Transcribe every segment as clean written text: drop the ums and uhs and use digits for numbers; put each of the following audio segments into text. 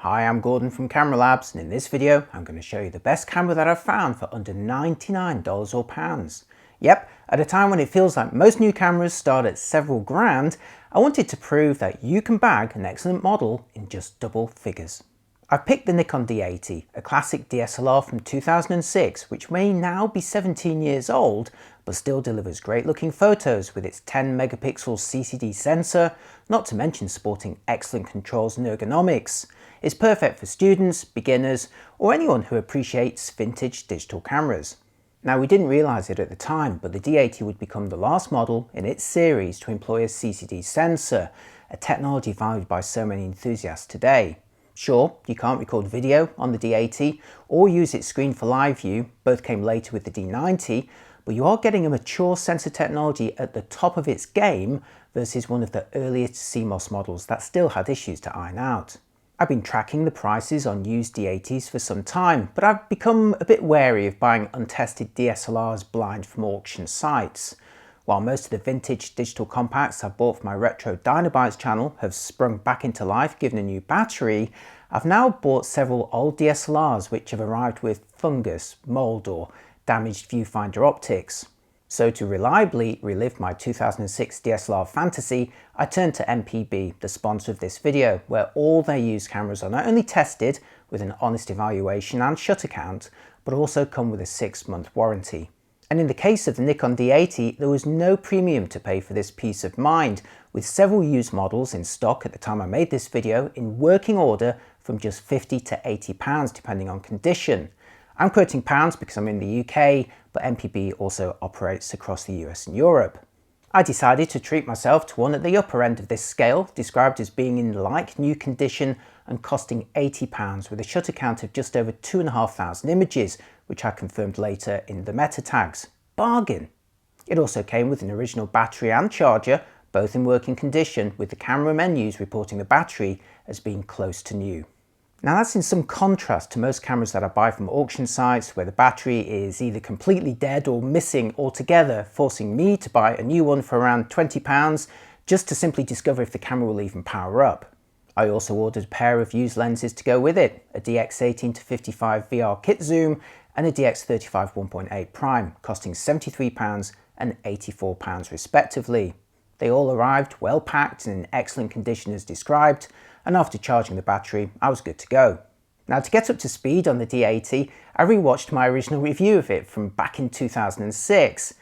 Hi, I'm Gordon from Camera Labs, and in this video I'm going to show you the best camera that I've found for under $99 or pounds. Yep, at a time when it feels like most new cameras start at several grand, I wanted to prove that you can bag an excellent model in just double figures. I've picked the Nikon D80, a classic DSLR from 2006, which may now be 17 years old, but still delivers great looking photos with its 10 megapixel CCD sensor, not to mention sporting excellent controls and ergonomics. It's perfect for students, beginners, or anyone who appreciates vintage digital cameras. Now, we didn't realise it at the time, but the D80 would become the last model in its series to employ a CCD sensor, a technology valued by so many enthusiasts today. Sure, you can't record video on the D80 or use its screen for live view, both came later with the D90, but you are getting a mature sensor technology at the top of its game versus one of the earliest CMOS models that still had issues to iron out. I've been tracking the prices on used D80s for some time, but I've become a bit wary of buying untested DSLRs blind from auction sites. While most of the vintage digital compacts I've bought for my Retro Dinobytes channel have sprung back into life given a new battery, I've now bought several old DSLRs which have arrived with fungus, mould or damaged viewfinder optics. So to reliably relive my 2006 DSLR fantasy, I turned to MPB, the sponsor of this video, where all their used cameras are not only tested with an honest evaluation and shutter count, but also come with a 6-month warranty. And in the case of the Nikon D80, there was no premium to pay for this peace of mind, with several used models in stock at the time I made this video in working order from just £50 to £80 depending on condition. I'm quoting pounds because I'm in the UK, but MPB also operates across the US and Europe. I decided to treat myself to one at the upper end of this scale, described as being in like new condition and costing £80 with a shutter count of just over 2,500 images, which I confirmed later in the meta tags. Bargain! It also came with an original battery and charger, both in working condition, with the camera menus reporting the battery as being close to new. Now that's in some contrast to most cameras that I buy from auction sites where the battery is either completely dead or missing altogether, forcing me to buy a new one for around £20 just to simply discover if the camera will even power up. I also ordered a pair of used lenses to go with it, a DX18 to 55 VR kit zoom and a DX35 1.8 prime, costing £73 and £84 respectively. They all arrived well packed and in excellent condition as described, and after charging the battery, I was good to go. Now, to get up to speed on the D80, I rewatched my original review of it from back in 2006.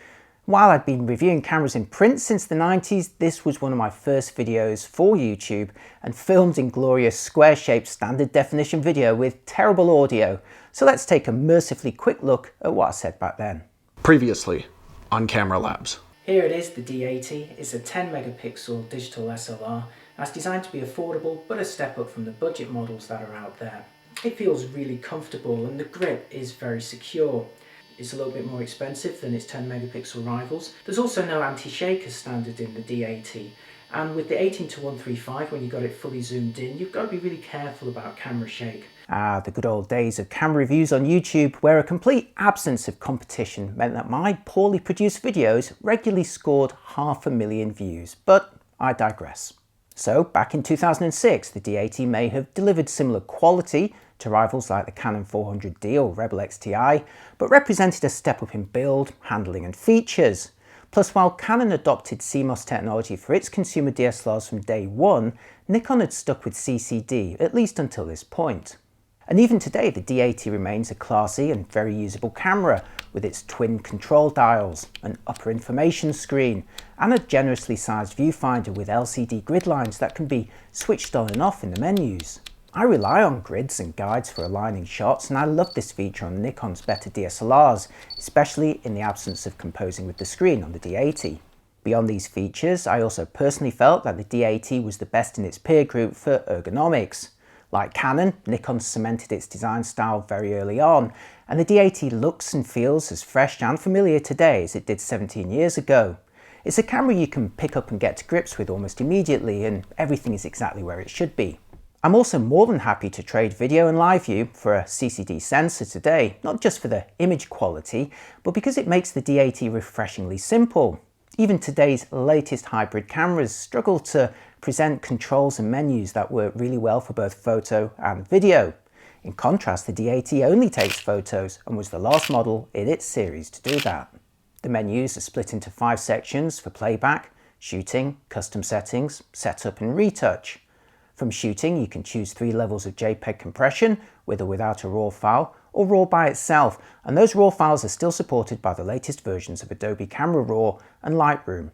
While I'd been reviewing cameras in print since the 90s, this was one of my first videos for YouTube and filmed in glorious square-shaped standard definition video with terrible audio. So let's take a mercifully quick look at what I said back then. Previously on Camera Labs. Here it is, the D80. It's a 10 megapixel digital SLR that's designed to be affordable but a step up from the budget models that are out there. It feels really comfortable and the grip is very secure. It's a little bit more expensive than its 10 megapixel rivals. There's also no anti-shake as standard in the D80, and with the 18-135, when you got it fully zoomed in, you've got to be really careful about camera shake. Ah, the good old days of camera reviews on YouTube, where a complete absence of competition meant that my poorly produced videos regularly scored 500,000 views, but I digress. So back in 2006, the D80 may have delivered similar quality to rivals like the Canon 400D or Rebel XTI, but represented a step up in build, handling and features. Plus, while Canon adopted CMOS technology for its consumer DSLRs from day one, Nikon had stuck with CCD, at least until this point. And even today, the D80 remains a classy and very usable camera, with its twin control dials, an upper information screen, and a generously sized viewfinder with LCD grid lines that can be switched on and off in the menus. I rely on grids and guides for aligning shots, and I love this feature on Nikon's better DSLRs, especially in the absence of composing with the screen on the D80. Beyond these features, I also personally felt that the D80 was the best in its peer group for ergonomics. Like Canon, Nikon cemented its design style very early on, and the D80 looks and feels as fresh and familiar today as it did 17 years ago. It's a camera you can pick up and get to grips with almost immediately, and everything is exactly where it should be. I'm also more than happy to trade video and live view for a CCD sensor today, not just for the image quality, but because it makes the D80 refreshingly simple. Even today's latest hybrid cameras struggle to present controls and menus that work really well for both photo and video. In contrast, the D80 only takes photos and was the last model in its series to do that. The menus are split into 5 sections for playback, shooting, custom settings, setup and retouch. From shooting, you can choose 3 levels of JPEG compression, with or without a RAW file, or RAW by itself, and those RAW files are still supported by the latest versions of Adobe Camera Raw and Lightroom.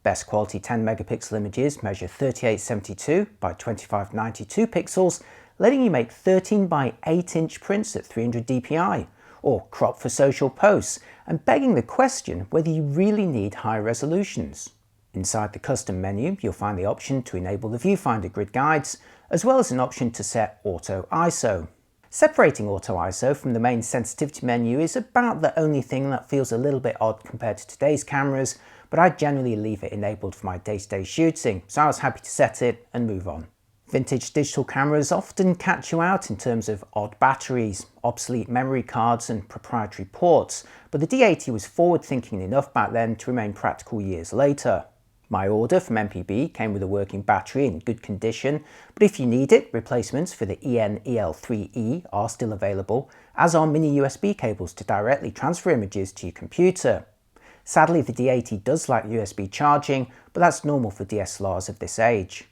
Best quality 10 megapixel images measure 3872 by 2592 pixels, letting you make 13 by 8 inch prints at 300 dpi, or crop for social posts, and begging the question whether you really need high resolutions. Inside the custom menu, you'll find the option to enable the viewfinder grid guides, as well as an option to set auto ISO. Separating auto ISO from the main sensitivity menu is about the only thing that feels a little bit odd compared to today's cameras, but I generally leave it enabled for my day-to-day shooting, so I was happy to set it and move on. Vintage digital cameras often catch you out in terms of odd batteries, obsolete memory cards and proprietary ports, but the D80 was forward-thinking enough back then to remain practical years later. My order from MPB came with a working battery in good condition, but if you need it, replacements for the EN-EL3E are still available, as are mini USB cables to directly transfer images to your computer. Sadly, the D80 does lack USB charging, but that's normal for DSLRs of this age.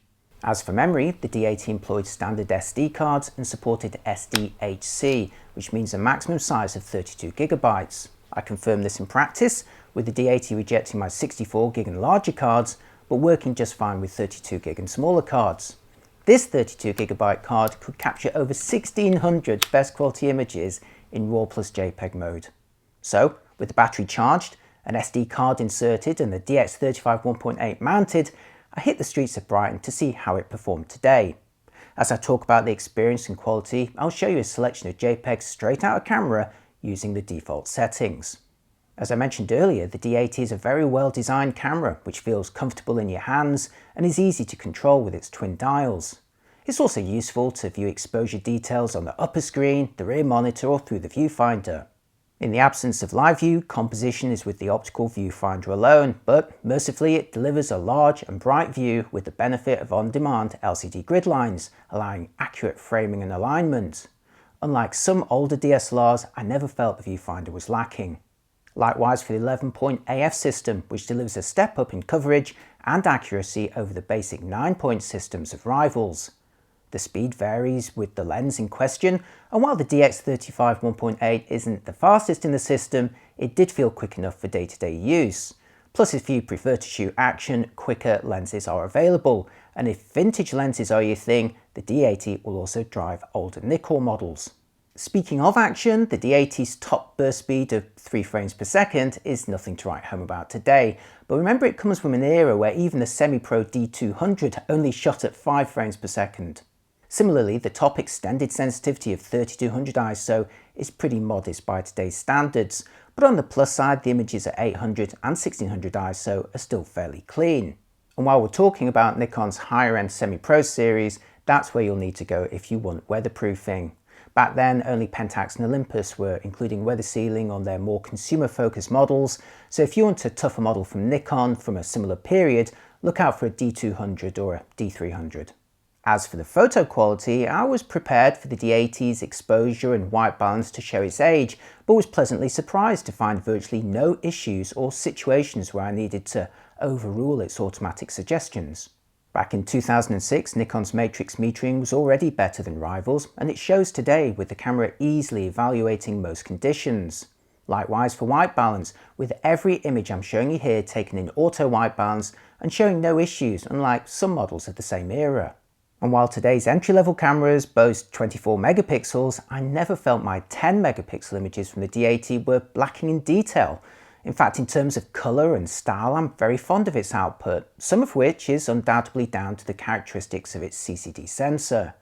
As for memory, the D80 employed standard SD cards and supported SDHC, which means a maximum size of 32 GB. I confirmed this in practice, with the D80 rejecting my 64 GB and larger cards, but working just fine with 32 GB and smaller cards. This 32 GB card could capture over 1600 best quality images in RAW plus JPEG mode. So, with the battery charged, an SD card inserted and the DX35 1.8 mounted, I hit the streets of Brighton to see how it performed today. As I talk about the experience and quality, I'll show you a selection of JPEGs straight out of camera using the default settings. As I mentioned earlier, the D80 is a very well designed camera which feels comfortable in your hands and is easy to control with its twin dials. It's also useful to view exposure details on the upper screen, the rear monitor or through the viewfinder. In the absence of live view, composition is with the optical viewfinder alone, but mercifully it delivers a large and bright view with the benefit of on-demand LCD grid lines, allowing accurate framing and alignment. Unlike some older DSLRs, I never felt the viewfinder was lacking. Likewise for the 11-point AF system, which delivers a step up in coverage and accuracy over the basic 9-point systems of rivals. The speed varies with the lens in question, and while the DX35 1.8 isn't the fastest in the system, it did feel quick enough for day-to-day use. Plus, if you prefer to shoot action, quicker lenses are available, and if vintage lenses are your thing, the D80 will also drive older Nikon models. Speaking of action, the D80's top burst speed of 3 frames per second is nothing to write home about today, but remember it comes from an era where even the semi-pro D200 only shot at 5 frames per second. Similarly, the top extended sensitivity of 3200 ISO is pretty modest by today's standards, but on the plus side, the images at 800 and 1600 ISO are still fairly clean. And while we're talking about Nikon's higher end semi-pro series, that's where you'll need to go if you want weatherproofing. Back then, only Pentax and Olympus were including weather sealing on their more consumer-focused models, so if you want a tougher model from Nikon from a similar period, look out for a D200 or a D300. As for the photo quality, I was prepared for the D80's exposure and white balance to show its age, but was pleasantly surprised to find virtually no issues or situations where I needed to overrule its automatic suggestions. Back in 2006, Nikon's matrix metering was already better than rivals, and it shows today with the camera easily evaluating most conditions. Likewise for white balance, with every image I'm showing you here taken in auto white balance and showing no issues, unlike some models of the same era. And while today's entry-level cameras boast 24 megapixels, I never felt my 10 megapixel images from the D80 were lacking in detail. In fact, in terms of colour and style, I'm very fond of its output, some of which is undoubtedly down to the characteristics of its CCD sensor.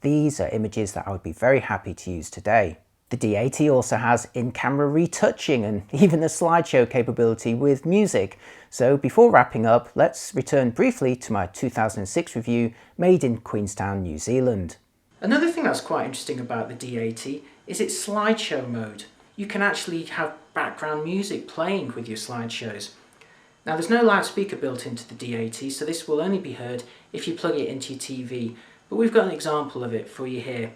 These are images that I would be very happy to use today. The D80 also has in-camera retouching and even a slideshow capability with music. So before wrapping up, let's return briefly to my 2006 review made in Queenstown, New Zealand. Another thing that's quite interesting about the D80 is its slideshow mode. You can actually have background music playing with your slideshows. Now there's no loudspeaker built into the D80, so this will only be heard if you plug it into your TV, but we've got an example of it for you here.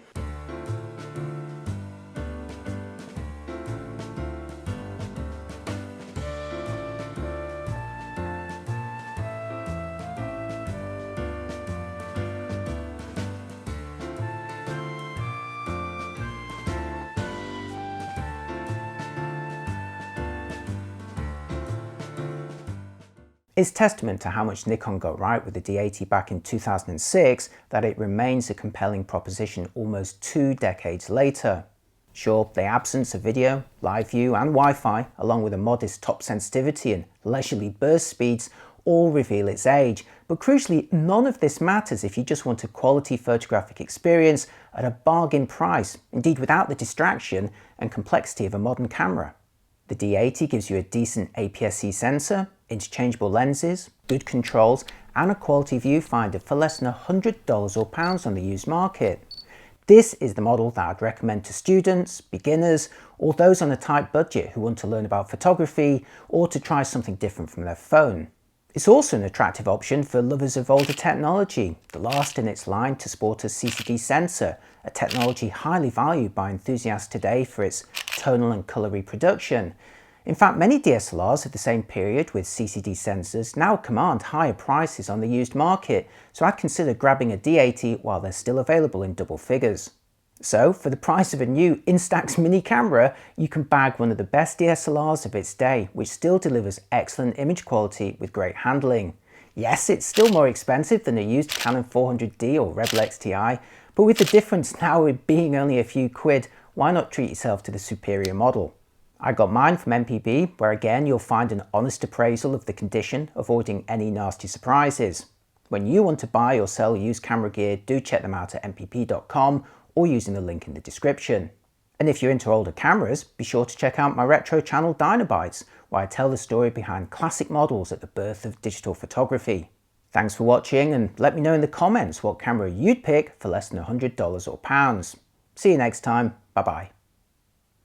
It's testament to how much Nikon got right with the D80 back in 2006 that it remains a compelling proposition almost 2 decades later. Sure, the absence of video, live view and Wi-Fi, along with a modest top sensitivity and leisurely burst speeds, all reveal its age, but crucially none of this matters if you just want a quality photographic experience at a bargain price, indeed without the distraction and complexity of a modern camera. The D80 gives you a decent APS-C sensor, interchangeable lenses, good controls and a quality viewfinder for less than $100 or pounds on the used market. This is the model that I'd recommend to students, beginners or those on a tight budget who want to learn about photography or to try something different from their phone. It's also an attractive option for lovers of older technology, the last in its line to sport a CCD sensor, a technology highly valued by enthusiasts today for its tonal and colour reproduction. In fact, many DSLRs of the same period with CCD sensors now command higher prices on the used market, so I'd consider grabbing a D80 while they're still available in double figures. So, for the price of a new Instax mini camera, you can bag one of the best DSLRs of its day, which still delivers excellent image quality with great handling. Yes, it's still more expensive than a used Canon 400D or Rebel XTI, but with the difference now being only a few quid, why not treat yourself to the superior model? I got mine from MPB, where again you'll find an honest appraisal of the condition, avoiding any nasty surprises. When you want to buy or sell used camera gear, do check them out at mpp.com or using the link in the description. And if you're into older cameras, be sure to check out my retro channel Dynabytes, where I tell the story behind classic models at the birth of digital photography. Thanks for watching and let me know in the comments what camera you'd pick for less than $100 or pounds. See you next time, bye bye.